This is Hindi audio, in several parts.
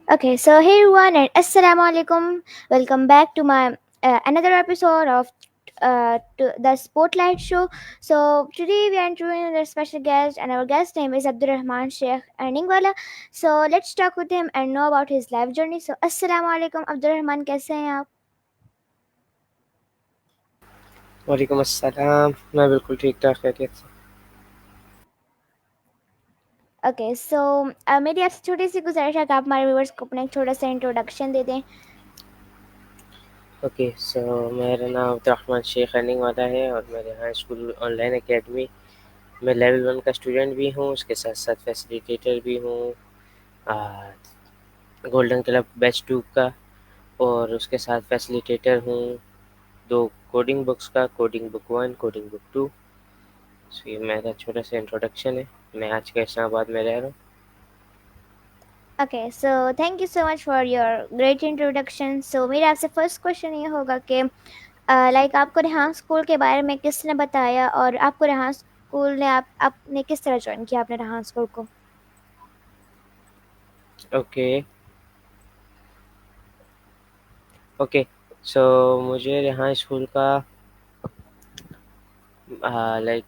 Okay, so hey everyone and assalamu alaikum. Welcome back to my another episode of to the Spotlight Show. So today we are interviewing a special guest, and our guest name is Abdurrahman Sheikh Earningwala. So let's talk with him and know about his life journey. So assalamu alaikum Abdurrahman, कैसे हैं आप? वालेकुम अस्सलाम। मैं बिल्कुल ठीक-ठाक खैरियत से। ओके सो मेरी आपसे छोटी सी गुजारिश है कि आप हमारे व्यूवर्स को अपना एक छोटा सा इंट्रोडक्शन दे दें. ओके, सो मेरा नाम अब्दुर्रहमान शेख अर्निंग वाला है और मेरे यहाँ स्कूल ऑनलाइन एकेडमी में लेवल 1 का स्टूडेंट भी हूँ, उसके साथ-साथ फैसिलिटेटर भी हूँ। अ, गोल्डन क्लब बैच 2 का और उसके साथ फैसिलिटेटर हूँ 2 कोडिंग बुक्स का, कोडिंग बुक 1, कोडिंग बुक 2। सो ये मेरा छोटा-सा इंट्रोडक्शन है। मैं आज के इस्लामाबाद में रह रहा हूँ। Okay so thank you so much for your great introduction. So मेरा आपसे फर्स्ट क्वेश्चन ये होगा कि लाइक आपको रेहान स्कूल के बारे में किसने बताया और आपको रेहान स्कूल ने आपने किस तरह ज्वाइन किया आपने रेहान स्कूल को. Okay, okay. सो मुझे यहाँ स्कूल का लाइक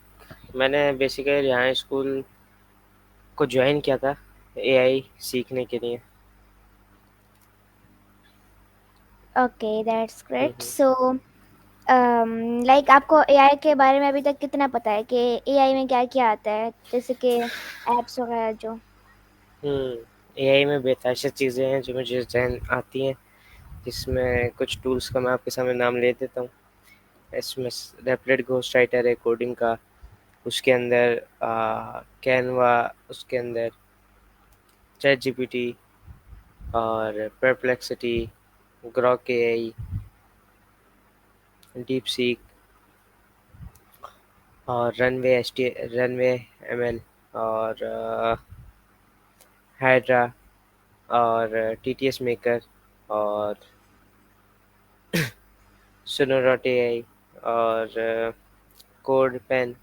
मैंने बेसिकली यहाँ स्कूल को जॉइन किया था एआई सीखने के लिए। Okay that's hmm, great. Hmm. So like आपको एआई के बारे में अभी तक कितना पता है कि एआई में क्या क्या आता है, जैसे कि एप्स वगैरह जो. एआई में बेतहाशा चीज़ें हैं जो मुझे ज़हन आती हैं, जिसमें कुछ टूल्स का मैं आपके सामने नाम ले देता हूँ। इसमें स रैपिड घोस्ट राइटर है कोडिंग का, उसके अंदर कैनवा, उसके अंदर चैट जीपीटी और परप्लेक्सिटी, ग्रॉक एआई, डीपसीक और रनवे एमएल और हाइड्रा और टीटीएस मेकर और सोनोरॉट एआई और कोड पेन,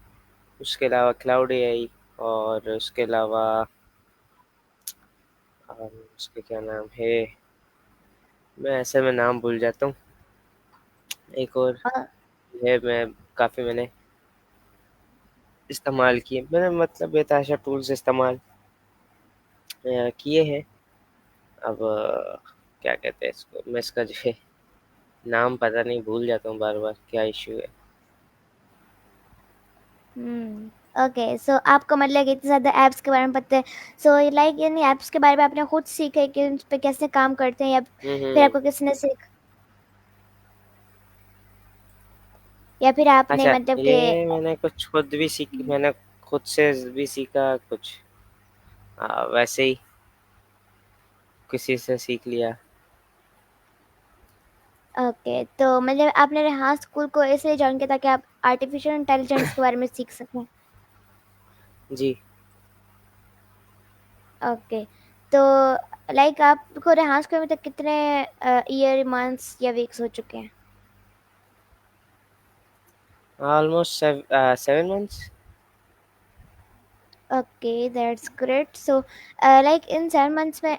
उसके अलावा क्लाउड एआई और उसके अलावा उसके क्या नाम है, मैं ऐसे में नाम भूल जाता हूँ। एक और है, मैं काफ़ी मैंने इस्तेमाल किए, मैंने मतलब बेतहाशा टूल्स इस्तेमाल किए हैं। अब क्या कहते हैं इसको, मैं इसका जो है नाम पता नहीं, भूल जाता हूँ बार-बार, क्या इश्यू है। ओके सो आपको मतलब कि इतने ज़्यादा ऐप्स के बारे में पता है. सो लाइक इन ऐप्स के बारे में आपने खुद सीखा है कि उन पे कैसे काम करते हैं, या हुँ, फिर हुँ। आपको किसी ने या फिर आपने अच्छा, मतलब कि. ये मैंने कुछ खुद भी मैंने खुद से भी सीखा कुछ, वैसे ही किसी से सीख लिया। ओके तो मतलब आपने रेहान स्कूल को इसलिए ज्वाइन किया ताकि आप आर्टिफिशियल इंटेलिजेंस के बारे में सीख सकें. जी। ओके तो लाइक आपको रेहान स्कूल में तक कितने ईयर मंथ्स या वीक्स हो चुके हैं. Almost 7 months. Okay that's great. So like in 7 months में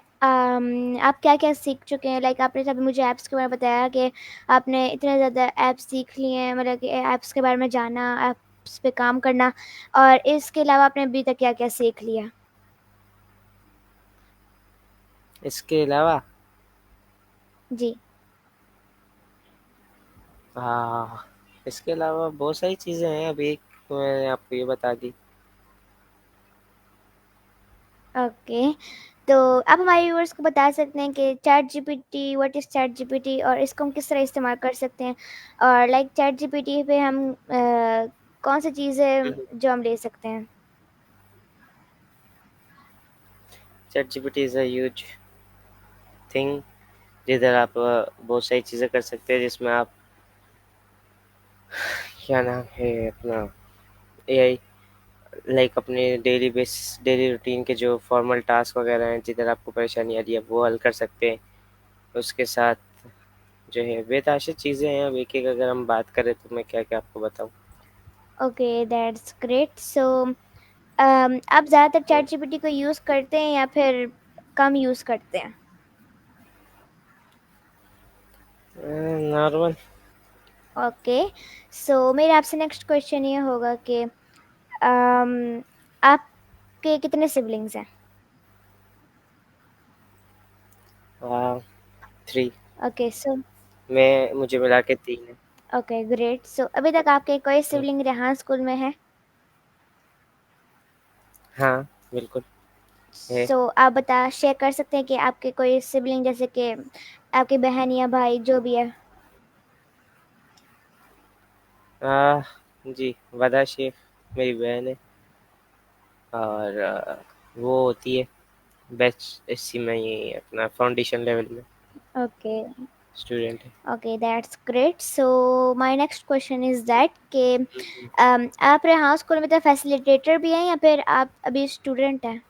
आप क्या क्या सीख चुके हैं. लाइक आपने अभी मुझे ऐप्स के बारे में बताया कि आपने इतने ज़्यादा ऐप्स सीख लिए हैं, मतलब कि ऐप्स के बारे में जाना, ऐप्स पे काम करना, और इसके अलावा आपने अभी तक क्या क्या सीख लिया. इसके अलावा जी. इसके अलावा बहुत सारी चीज़ें हैं, अभी एक तो मैंने आपको ये बता दी। ओके तो आप हमारे व्यूअर्स को बता सकते हैं कि chat GPT, what is chat GPT, और इसको हम किस तरह इस्तेमाल कर सकते हैं, और लाइक चैट जीपीटी पे हम कौन सी हुँ, चीज़ें हुँ। जो हम ले सकते हैं. ChatGPT is a huge thing, जिधर आप बहुत सारी चीज़ें कर सकते हैं, जिसमें आप क्या नाम है अपना एआई लाइक अपने डेली रूटीन के जो फॉर्मल टास्क वगैरह हैं, जिधर आपको परेशानी आ रही है, वो हल कर सकते हैं। उसके साथ जो है बेतहाशा चीज़ें हैं, अब एक-एक अगर हम बात करें तो मैं क्या-क्या आपको बताऊँ? Okay that's great. सो आप ज़्यादातर हुँ। चैट जीपीटी को यूज़ करते हैं या फिर कम यूज़ करते हैं. नॉर्मल। ओके, सो मेरा आपसे नेक्स्ट क्वेश्चन ये होगा कि आपके कितने सिबलिंग्स हैं? थ्री। ओके सो मैं मुझे मिला के तीन है। ओके ग्रेट, सो अभी तक आपके कोई हम्म, सिबलिंग रेहान स्कूल में है? हाँ बिल्कुल है। सो आप बता शेयर कर सकते हैं कि आपके कोई सिबलिंग, जैसे कि आपकी बहन या भाई जो भी है? आ, जी, वदा शेख मेरी बहन है। और वो होती है बेस्ट इसी में ही अपना फाउंडेशन लेवल में ओके स्टूडेंट है। Okay that's great, so my next question is that कि हम्म, आप रेहान स्कूल में तो फैसिलिटेटर भी हैं या फिर आप अभी स्टूडेंट हैं?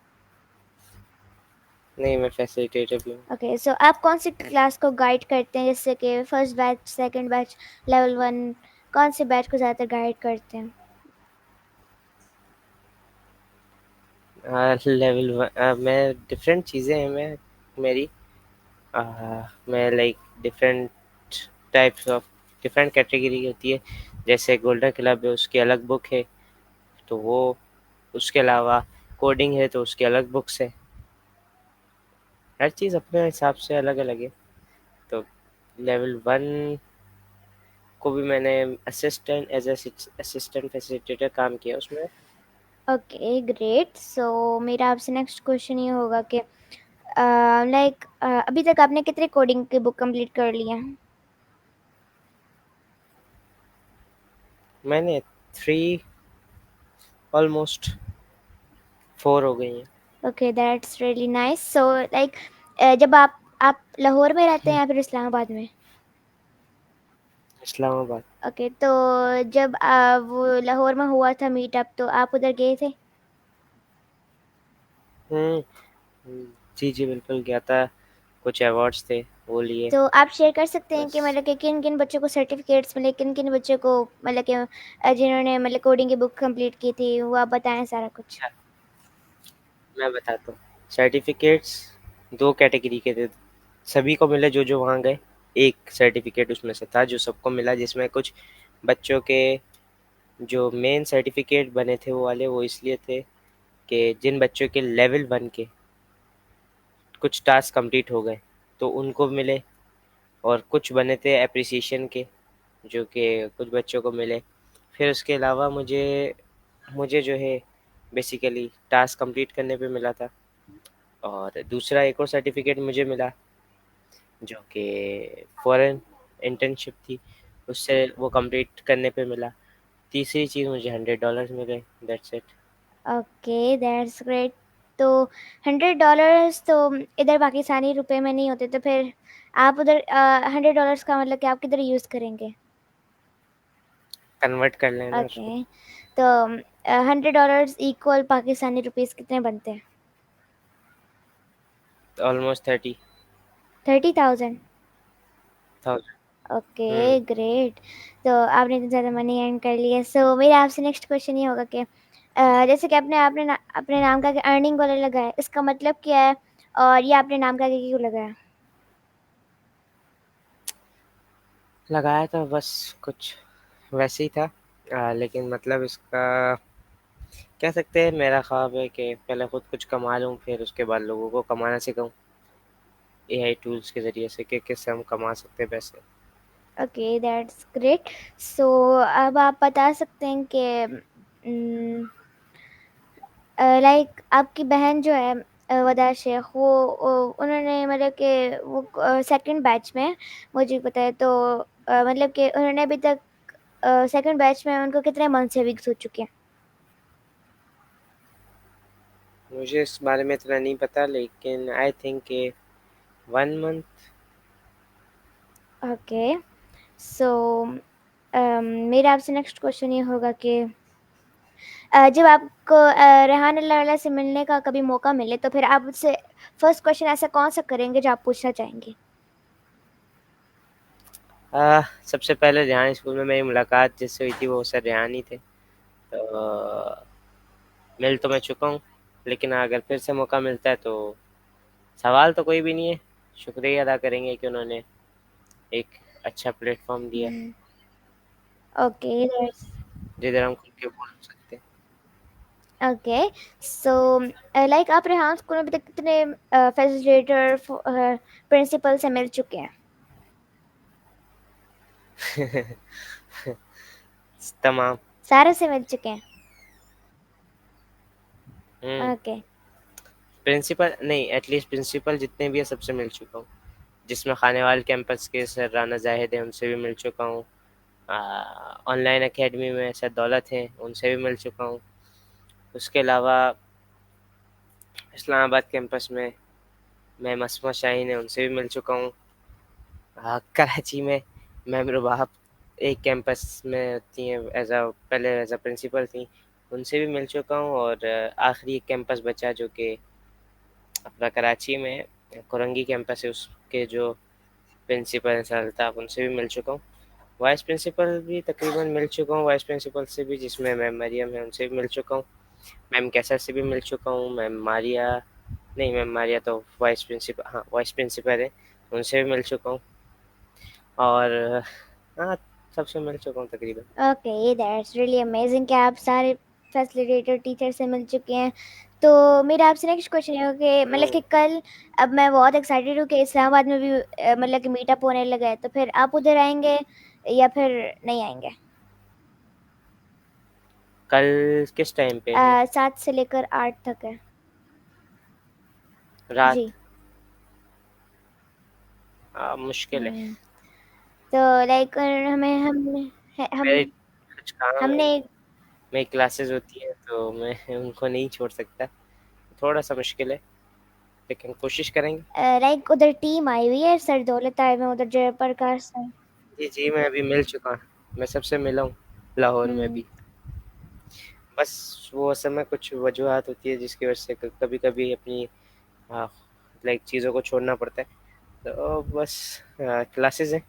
नहीं, मैं फैसिलिटेटर भी हूँ। ओके सो आप कौन सी क्लास को गाइड करते हैं, जैसे कि first batch, second batch, level one, कौन से बैच को ज़्यादातर गाइड करते हैं? लेवल वन मैं डिफरेंट चीज़ें हैं मैं मेरी मैं like different types of different category होती है। जैसे गोल्डन क्लब है, उसकी अलग बुक है। तो वो उसके अलावा कोडिंग है तो उसकी अलग बुक्स है। हर चीज़ अपने हिसाब से अलग अलग है। तो लेवल वन को भी मैंने असिस्टेंट एज असिस्टेंट फैसिलिटेटर काम किया उसमें। ओके ग्रेट, सो मेरा आपसे नेक्स्ट क्वेश्चन ये होगा कि लाइक अभी तक आपने कितने कोडिंग की बुक कंप्लीट कर ली है? मैंने थ्री, ऑलमोस्ट फोर हो गई हैं। Okay that's really nice, so like जब आप लाहौर में रहते हैं या फिर इस्लामाबाद में? इस्लामाबाद। ओके तो जब वो लाहौर में हुआ था मीटअप, तो आप उधर गए थे? हम्म। जी जी बिल्कुल गया था। कुछ अवार्ड्स थे वो लिए। तो आप शेयर कर सकते हैं बस। कि मतलब कि किन किन बच्चों को सर्टिफिकेट्स मिले, किन किन बच्चों को मतलब कि जिन्होंने मतलब कोडिंग की बुक कंप्लीट की थी, वो आप बताएं सारा कुछ। अच्छा, मैं बताता हूँ। सर्टिफिकेट्स दो कैटेगरी के थे। सभी को मिले जो जो वहाँ गए। एक सर्टिफिकेट उसमें से था जो सबको मिला, जिसमें कुछ बच्चों के जो मेन सर्टिफिकेट बने थे वो वाले, वो इसलिए थे कि जिन बच्चों के लेवल वन के कुछ टास्क कंप्लीट हो गए तो उनको मिले। और कुछ बने थे अप्रिसिएशन के, जो कि कुछ बच्चों को मिले। फिर उसके अलावा मुझे मुझे जो है बेसिकली टास्क कंप्लीट करने पे मिला था। और दूसरा एक और सर्टिफिकेट मुझे मिला जो कि फॉरेन इंटर्नशिप थी, उससे वो कंप्लीट करने पे मिला। तीसरी चीज़ मुझे $100 मिले। That's it. Okay that's great, तो $100 तो इधर पाकिस्तानी रुपए में नहीं होते, तो फिर आप उधर $100 का मतलब कि आप किधर यूज़ करेंगे? कन्वर्ट कर लेना उसको। ओके, तो $100 इक्वल पाकिस्तानी रुपीस कितने बनते हैं? ऑलमोस्ट 30,000। 30,000। ओके ग्रेट, तो आपने इतना ज़्यादा मनी अर्न कर लिया। सो मेरा आपसे नेक्स्ट क्वेश्चन ये होगा कि जैसे कि आपने आपने अपने नाम का अर्निंग वाला लगाया, इसका मतलब क्या है, और ये आपने नाम का क्यों लगाया? लगाया था बस कुछ वैसे ही था। लेकिन मतलब इसका कह सकते हैं मेरा ख्वाब है कि पहले खुद कुछ कमा लूँ, फिर उसके बाद लोगों को कमाना सिखाऊँ एआई टूल्स के ज़रिए से कि किससे हम कमा सकते हैं पैसे। ओके दैट्स ग्रेट, सो अब आप बता सकते हैं कि लाइक आपकी बहन जो है वदा शेख, वो उन्होंने मतलब कि वो सेकंड बैच में है, मुझे पता है, तो मतलब कि उन्होंने अभी तक सेकंड बैच में उनको कितने मंथ से वीक्स हो चुके हैं? मुझे इस बारे में इतना नहीं पता, लेकिन आई थिंक कि 1 मंथ। ओके सो मेरा आपसे नेक्स्ट क्वेश्चन ये होगा कि जब आपको रेहान अल्लाह से मिलने का कभी मौका मिले, तो फिर आप उससे फर्स्ट क्वेश्चन ऐसा कौन सा करेंगे जो आप पूछना चाहेंगे? सबसे पहले रेहान स्कूल में मेरी मुलाकात जिससे हुई थी वो सर रेहान ही थे। तो मिल तो मैं चुका हूँ, लेकिन अगर फिर से मौका मिलता है तो सवाल तो कोई भी नहीं है, शुक्रिया अदा करेंगे कि उन्होंने एक अच्छा प्लेटफॉर्म दिया है, ओके दैट्स जिधर हम खुल के बोल सकते हैं। ओके। सो लाइक आप रेहान स्कूल में अभी तक कितने फैसिलिटेटर प्रिंसिपल से मिल चुके हैं? तमाम। सारे से मिल चुके हैं? हम्म। ओके। प्रिंसिपल नहीं, एटलीस्ट प्रिंसिपल जितने भी है सबसे मिल चुका हूँ। जिसमें खानेवाल कैंपस के सर राना जाहिद है, उनसे भी मिल चुका हूँ। ऑनलाइन एकेडमी में सर दौलत हैं, उनसे भी मिल चुका हूँ। उसके अलावा इस्लामाबाद कैंपस में मैम असमा शाहीन है, उनसे भी मिल चुका हूँ। कराची में मैम रुबाब एक कैंपस में होती हैं, पहले एज अ प्रिंसिपल थी, उनसे भी मिल चुका हूँ। और आखिरी एक कैंपस बचा जो कि अपना कराची में कोरंगी कैंपस है, उसके जो प्रिंसिपल हैं सर अल्ताफ़, उनसे भी मिल चुका हूँ। वाइस प्रिंसिपल भी तकरीबन मिल चुका हूँ, वाइस प्रिंसिपल से भी, जिसमें मैम मरियम है, उनसे भी मिल चुका हूँ। मैम कैसर से भी मिल चुका हूँ। मैम मारिया नहीं, मैम मारिया तो वाइस प्रिंसिपल, हाँ वाइस प्रिंसिपल है, उनसे भी मिल चुका हूँ। और हाँ, सबसे मिल चुका हूँ तकरीबन। ओके दैट्स रियली अमेजिंग कि आप सारे फैसिलिटेटर टीचर से मिल चुके हैं। तो मेरा आपसे नेक्स्ट क्वेश्चन ये हो कि मतलब हम्म। कि कल, अब मैं बहुत एक्साइटेड हूँ कि इस्लामाबाद में भी मतलब कि मीटअप होने लगा है, तो फिर आप उधर आएंगे या फिर नहीं आएंगे? कल किस टाइम पे है? 7 से लेकर 8 तक है। रात? जी। मुश्किल है। तो लाइक हमें मेरे कुछ काम है, हमने मेरी क्लासेस होती है, तो मैं उनको नहीं छोड़ सकता। थोड़ा सा मुश्किल है, लेकिन कोशिश करेंगे। लाइक उधर टीम आई हुई है, सर दौलत आए हुए हैं, उधर जयप्रकाश सर। जी जी, मैं अभी मिल चुका हूँ, मैं सबसे मिला हूँ लाहौर में हम्म। भी। बस वो असल में कुछ वजूहत होती है जिसकी वजह से कभी कभी अपनी लाइक चीज़ों को छोड़ना पड़ता है। तो बस क्लासेस हैं,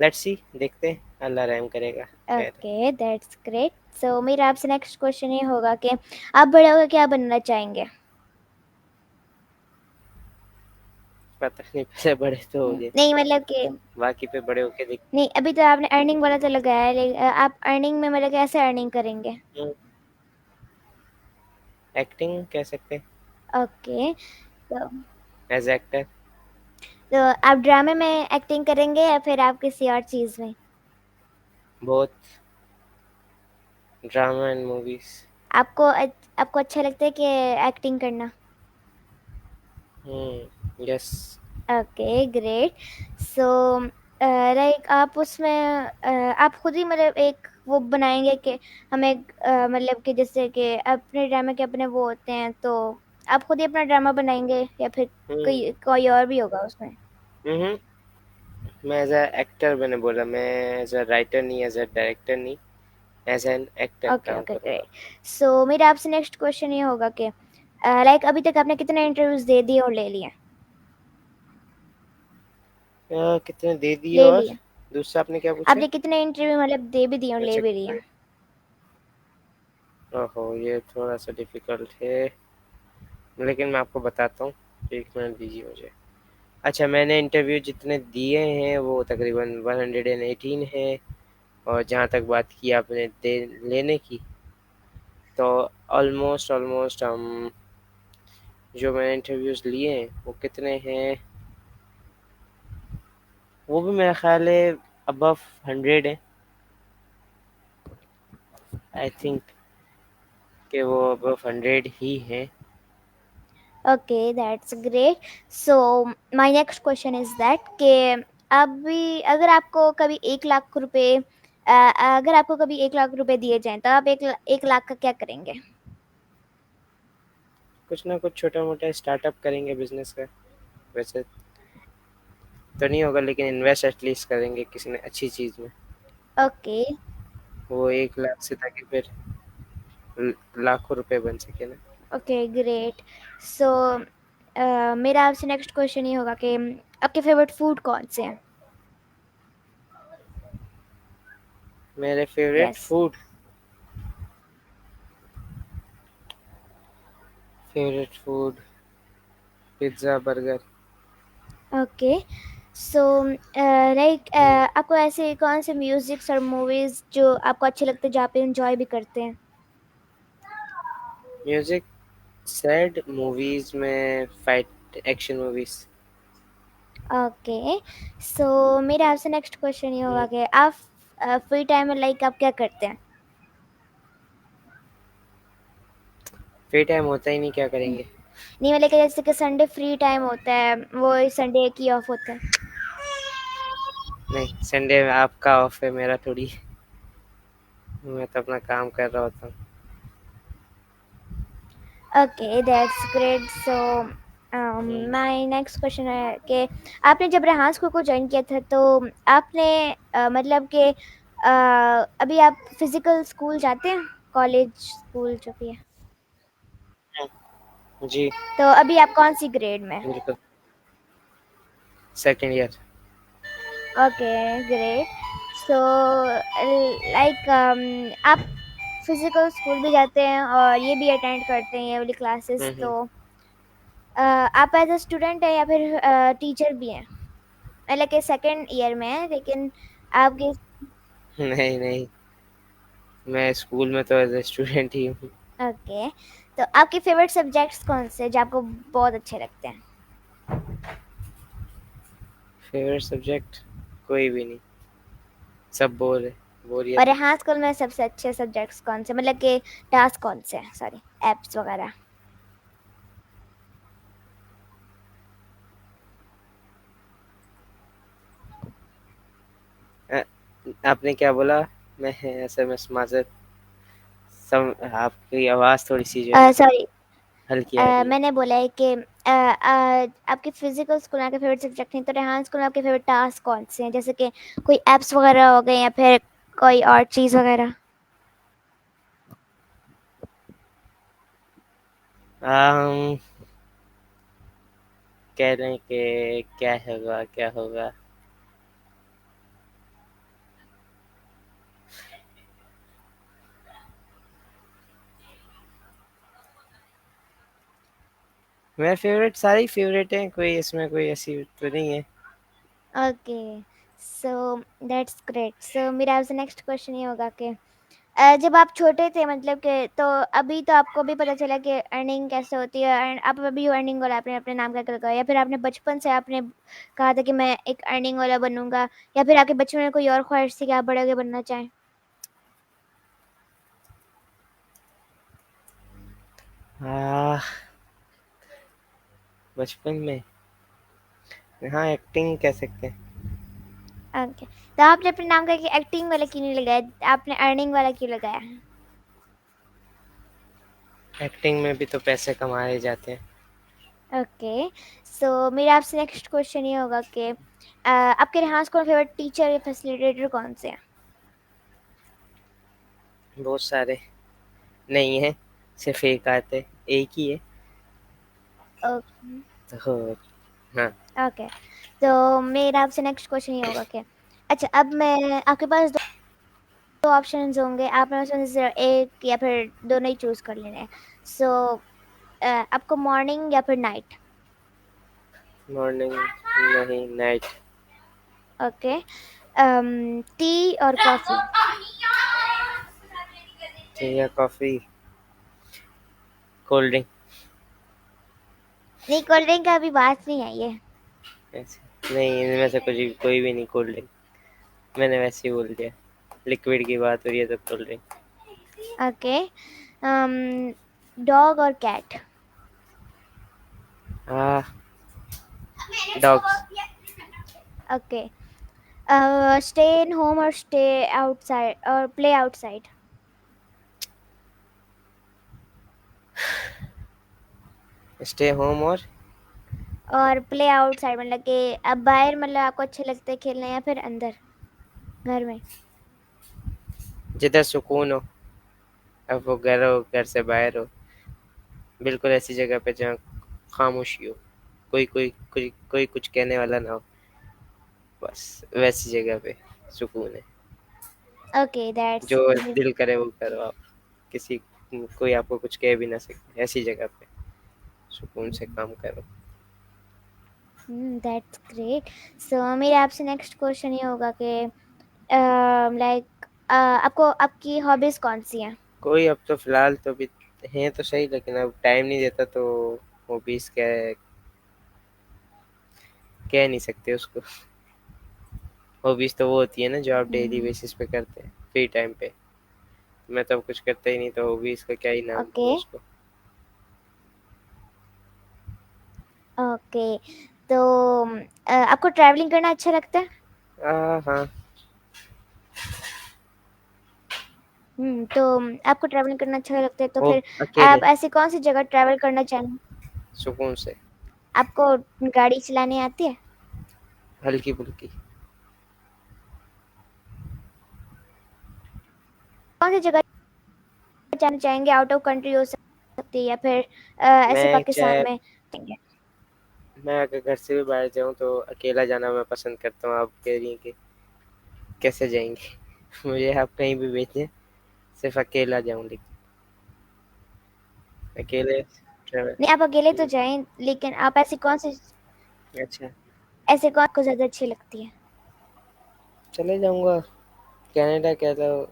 लेट्स सी, देखते हैं, अल्लाह रहम करेगा। खैर। Okay that's great. सो मेरा आपसे नेक्स्ट क्वेश्चन ये होगा कि आप बड़े होकर क्या बनना चाहेंगे? पता नहीं, पहले बड़े तो हो गए, नहीं मतलब कि बाकी पे बड़े होके देख। नहीं, अभी तो आपने अर्निंग वाला तो लगाया है, लेकिन आप अर्निंग में मतलब कैसे अर्निंग करेंगे? एक्टिंग कह सकते हैं, ओके। तो एज एक्टर। तो आप ड्रामे में एक्टिंग करेंगे या फिर आप किसी और चीज़ में? बहुत। Drama and movies. आपको अच्छा लगता है कि एक्टिंग करना? Yes. Okay great. So like आप उसमें आप खुद ही मतलब एक वो बनाएंगे कि हमें मतलब कि जैसे कि अपने ड्रामे के अपने वो होते हैं, तो आप खुद ही अपना ड्रामा बनाएंगे या फिर हम्म। कोई कोई और भी होगा उसमें? हम्म। मैं एज अ एक्टर, मैंने बोला, मैं एज अ राइटर नहीं, एज अ डायरेक्टर नहीं, एज एन एक्टर ओके काम ओके करूँगा। ग्रेट। सो मेरा आपसे नेक्स्ट क्वेश्चन ये होगा कि लाइक अभी तक आपने कितने इंटरव्यूज दे दिए और ले लिए? कितने दे दिए, ले और लिए। दूसरा आपने क्या पूछा? आपने कितने इंटरव्यू मतलब दे भी दिए और ले अच्छा, भी लिए? ओहो, ये थोड़ा सा डिफिकल्ट है, लेकिन मैं आपको बताता हूँ। एक मिनट दीजिए मुझे। अच्छा, मैंने इंटरव्यू जितने दिए हैं वो तकरीबन 118 है। और जहाँ तक बात की आपने दे लेने की, तो ऑलमोस्ट ऑलमोस्ट हम, जो मैंने इंटरव्यूज़ लिए हैं वो कितने हैं, वो भी मेरा ख्याल है अबव 100 है। आई थिंक कि वो अबव 100 ही हैं। Okay, that's great. So my next question is that कि अभी अगर आपको कभी 1 लाख रुपए अगर आपको कभी 1 लाख रुपए दिए जाएं तो आप 1 लाख का क्या करेंगे? कुछ ना कुछ छोटा मोटा स्टार्टअप करेंगे बिजनेस का। वैसे तो नहीं होगा, लेकिन इन्वेस्ट एटलीस्ट करेंगे किसी ने अच्छी चीज़ में। ओके। वो 1 लाख से ताकि फिर लाखों रुपए बन सके ना। Okay great. सो मेरा आपसे नेक्स्ट क्वेश्चन ये होगा कि आपके फेवरेट फूड कौन से हैं? मेरे favourite yes. Food, favourite food pizza, burger. Okay. So like आपको ऐसे कौन से म्यूजिक्स और मूवीज जो आपको अच्छे लगते हैं, जो आप इंजॉय भी करते हैं? म्यूजिक, सैड मूवीज में फाइट एक्शन मूवीज। ओके। सो मेरा आपसे नेक्स्ट क्वेश्चन ये होगा कि आप फ्री टाइम में लाइक आप क्या करते हैं? फ्री टाइम होता ही नहीं, क्या करेंगे। नहीं मतलब कि जैसे कि संडे फ्री टाइम होता है, वो संडे एक ही ऑफ होता है। नहीं, संडे आपका ऑफ है, मेरा थोड़ी। मैं तो अपना काम कर रहा होता हूँ। Okay, that's great. So my next question है कि आपने जब रेहान स्कूल को ज्वाइन किया था तो आपने मतलब कि अभी आप फिजिकल स्कूल जाते हैं, कॉलेज स्कूल जो भी है? जी, तो अभी आप कौन सी ग्रेड में? बिल्कुल। Second year. Okay, great. So like आप फिजिकल स्कूल भी जाते हैं और ये भी अटेंड करते हैं ये वाली क्लासेस, हम्म। तो आप एज अ स्टूडेंट है या फिर टीचर भी हैं? मतलब कि सेकेंड ईयर में है लेकिन आपके। नहीं नहीं, मैं स्कूल में तो एज ए स्टूडेंट ही हूँ। ओके, तो आपके फेवरेट सब्जेक्ट्स कौन से जो आपको बहुत अच्छे लगते हैं? फेवरेट सब्जेक्ट कोई भी नहीं, सब और बोरियत है। यहाँ स्कूल में सबसे अच्छे सब्जेक्ट्स कौन से, मतलब कि टास्क कौन से हैं, सॉरी, एप्स वगैरह? अ, आपने क्या बोला? मैं एसएमएस माजर, सम आपकी आवाज़ थोड़ी सी जो है सॉरी, हल्की आ रही है। मैंने बोला है कि आपके फिजिकल स्कूल में आपके फेवरेट सब्जेक्ट नहीं, तो रेहान स्कूल में आपके फेवरेट टास्क कौन से हैं, जैसे कि कोई एप्स वगैरह हो गए या फिर कोई और चीज़ वगैरह? हम कह रहे हैं कि क्या होगा क्या होगा। मेरे फेवरेट सारे ही फेवरेट हैं, कोई इसमें कोई ऐसी तो नहीं है। Okay, so that's great. So मेरा आपसे नेक्स्ट क्वेश्चन ये होगा कि जब आप छोटे थे, मतलब कि तो अभी तो आपको भी पता चला कि अर्निंग कैसे होती है, एंड आप अभी अर्निंग वाला आपने अपने नाम करके लगाया, या फिर आपने बचपन से आपने कहा था कि मैं एक अर्निंग वाला बनूंगा, या फिर आपके बचपन में कोई और ख्वाहिश थी कि आप बड़े होके बनना चाहें? आ, बचपन में, हाँ, एक्टिंग कह सकते हैं। ओके, तो आपने अपने नाम करके एक्टिंग वाला क्यों नहीं लगाया, आपने अर्निंग वाला क्यों लगाया? एक्टिंग में भी तो पैसे कमाए जाते हैं। ओके, सो मेरा आपसे नेक्स्ट क्वेश्चन ये होगा कि आपके यहाँ स्कूल फेवरेट टीचर या फैसिलिटेटर कौन से हैं? बहुत सारे नहीं है, सिर्फ एक आते, एक ही है। ओके। तो हाँ। ओके, तो मेरा आपसे नेक्स्ट क्वेश्चन ये होगा कि अच्छा, अब मैं आपके पास दो ऑप्शंस होंगे, आपने उसमें से एक या फिर दोनों ही चूज कर लेने हैं। सो आपको मॉर्निंग या फिर नाइट? मॉर्निंग नहीं, नाइट। ओके, टी और कॉफी? टी या कॉफी? Cold drink. नहीं, कोल्ड ड्रिंक का अभी बात नहीं आई है। ऐसे नहीं, इनमें से कुछ कोई भी नहीं कोल्ड ड्रिंक, मैंने वैसे ही बोल दिया। लिक्विड की बात हो रही है तो कोल्ड ड्रिंक। ओके, डॉग और कैट? हाँ, dogs. Okay, stay in home और स्टे आउटसाइड और प्ले आउटसाइड? स्टे होम और प्ले आउटसाइड मतलब कि अब बाहर, मतलब आपको अच्छे लगते हैं खेलना या फिर अंदर घर में? जिधर सुकून हो, अब वो घर हो, घर से बाहर हो, बिल्कुल ऐसी जगह पे जहाँ खामोशी हो, कोई कुछ कहने वाला ना हो, बस वैसी जगह पे सुकून है। ओके, दैट्स जो दिल करे वो करो आप, किसी कोई आपको कुछ कह भी ना सके, ऐसी जगह पे सुकून से काम करो। That's great. सो मेरे आपसे नेक्स्ट क्वेश्चन ये होगा कि लाइक आपको आपकी हॉबीज कौन सी हैं? कोई अब तो फिलहाल तो भी हैं तो सही, लेकिन अब टाइम नहीं देता तो हॉबीज क्या है, कह नहीं सकते उसको। हॉबीज तो वो होती है ना जो आप डेली बेसिस पे करते हैं फ्री टाइम पे। मैं तो अब कुछ करता ही नहीं, तो हॉबीज का क्या ही नाम ओके। दूँ उसको। ओके। तो आपको ट्रैवलिंग करना अच्छा लगता है? हाँ। तो आपको ट्रैवलिंग करना अच्छा लगता है तो वो फिर अकेले आप ऐसी कौन सी जगह ट्रैवल करना चाहेंगे? सुकून से। आपको गाड़ी चलानी आती है? हल्की फुल्की। कौन सी जगह जाना चाहेंगे? आउट ऑफ कंट्री हो सकती है या फिर ऐसे मैं पाकिस्तान चाहे में जाएंगे? मैं अगर घर से भी बाहर जाऊँ तो अकेला जाना मैं पसंद करता हूँ। आप कह रही हैं कि कैसे जाएंगे? मुझे आप कहीं भी भेजें, सिर्फ अकेला जाऊँ, लेकिन अकेले ट्रैवल। नहीं, आप अकेले तो जाएं, लेकिन आप अच्छा, ऐसे कौन आपको ज्यादा अच्छी लगती है? चले जाऊँगा कनाडा, कह लो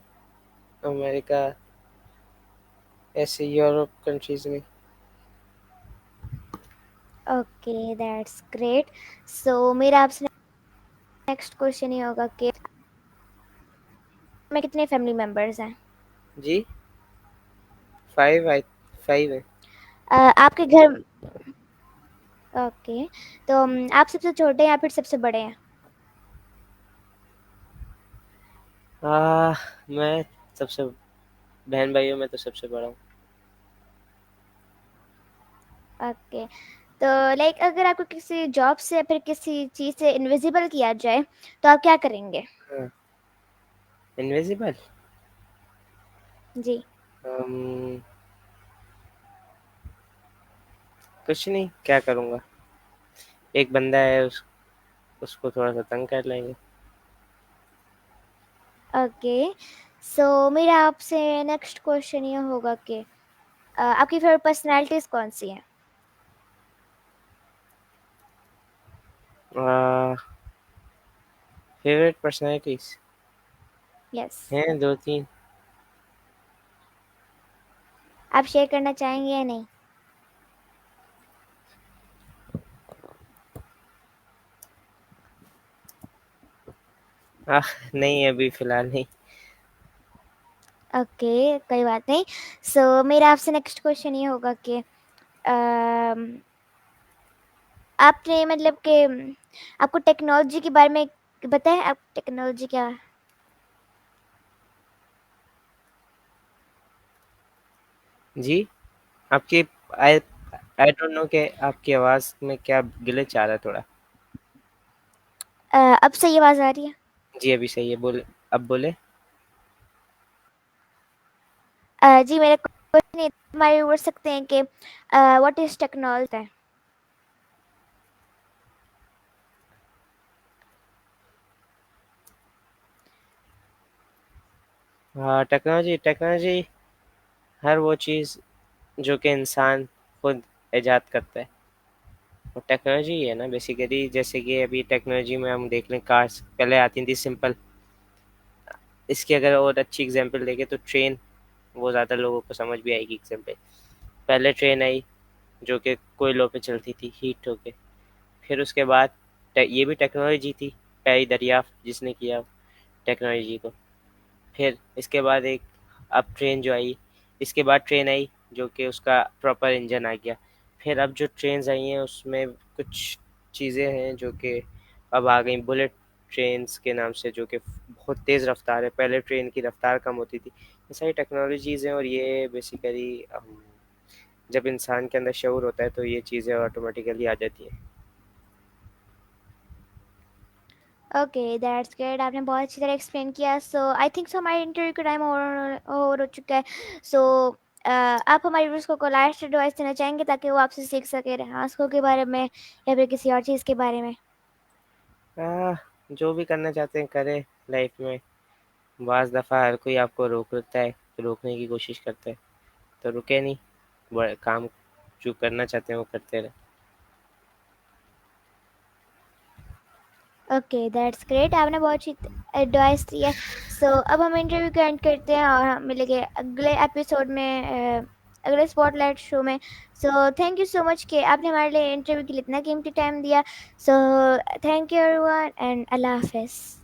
अमेरिका, ऐसे यूरोप कंट्रीज में। Okay, that's great. सो मेरा आपसे नेक्स्ट क्वेश्चन ये होगा कि में कितने फैमिली मेंबर्स हैं? जी, 5 आई 5 है। आपके घर। ओके। तो आप सबसे छोटे हैं या फिर सबसे बड़े हैं? आ, मैं सबसे बहन भाइयों में तो सबसे बड़ा हूँ। ओके। तो लाइक अगर आपको किसी जॉब से या फिर किसी चीज से इनविजिबल किया जाए तो आप क्या करेंगे? हाँ, इनविजिबल। जी। कुछ नहीं, क्या करूँगा, एक बंदा है उसको थोड़ा सा तंग कर लेंगे। ओके। सो मेरा आपसे नेक्स्ट क्वेश्चन ये होगा कि आपकी फेवरेट पर्सनालिटीज कौन सी हैं? Favourite personalities yes. हैं दो तीन। आप शेयर करना चाहेंगे या नहीं? नहीं, अभी फिलहाल नहीं। ओके, कोई बात नहीं। सो मेरा आपसे नेक्स्ट क्वेश्चन ये होगा कि अम, आपने मतलब कि आपको टेक्नोलॉजी के बारे में बताएं, आप टेक्नोलॉजी क्या? जी, आपकी आई आई डोंट नो कि आपकी आवाज़ में क्या ग्लिच आ रहा है थोड़ा। अब सही आवाज आ रही है? जी, अभी सही है, बोले, अब बोले। जी, मेरा क्वेश्चन ये हमारे बोल सकते हैं कि व्हाट इज टेक्नोलॉजी? हाँ, टेक्नोलॉजी टेक्नोलॉजी हर वो चीज़ जो कि इंसान खुद ईजाद करता है, वो टेक्नोलॉजी ही है ना बेसिकली। जैसे कि अभी टेक्नोलॉजी में हम देख लें, कार्स पहले आती थी सिंपल। इसकी अगर और अच्छी एग्जांपल देखें तो ट्रेन, वो ज़्यादा लोगों को समझ भी आएगी एग्जांपल। पहले ट्रेन आई जो कि कोयलों पे चलती थी, हीट होके। फिर उसके बाद ये भी टेक्नोलॉजी थी, पहली दरियाफ्त जिसने किया टेक्नोलॉजी को। फिर इसके बाद एक अब ट्रेन जो आई, इसके बाद ट्रेन आई जो कि उसका प्रॉपर इंजन आ गया। फिर अब जो ट्रेन्स आई हैं उसमें कुछ चीज़ें हैं जो कि अब आ गई बुलेट ट्रेन्स के नाम से, जो कि बहुत तेज़ रफ्तार है, पहले ट्रेन की रफ्तार कम होती थी। ये सारी टेक्नोलॉजीज़ हैं, और ये बेसिकली जब इंसान के अंदर शऊर होता है तो ये चीज़ें ऑटोमेटिकली आ जाती हैं। Okay, that's great. आपने बहुत अच्छी तरह एक्सप्लेन किया। सो आई थिंक सो हमारे इंटरव्यू का टाइम हो चुका है। सो आप हमारे व्यूअर्स को लास्ट एडवाइस देना चाहेंगे ताकि वो आपसे सीख सके रास्कों के बारे में या फिर किसी और चीज़ के बारे में? जो भी करना चाहते हैं करें लाइफ में। बाज़ दफ़ा हर कोई आपको रोकता है, रोकने की कोशिश करता है, तो रुके नहीं, काम जो करना चाहते हैं वो करते रहे। ओके, दैट्स ग्रेट, आपने बहुत अच्छी एडवाइस दी है। सो अब हम इंटरव्यू को एंड करते हैं और हम मिलेंगे अगले एपिसोड में, अगले स्पॉटलाइट शो में। सो थैंक यू सो मच कि आपने हमारे लिए इंटरव्यू के लिए इतना कीमती टाइम दिया। So thank you everyone and अल्लाह हाफिज़।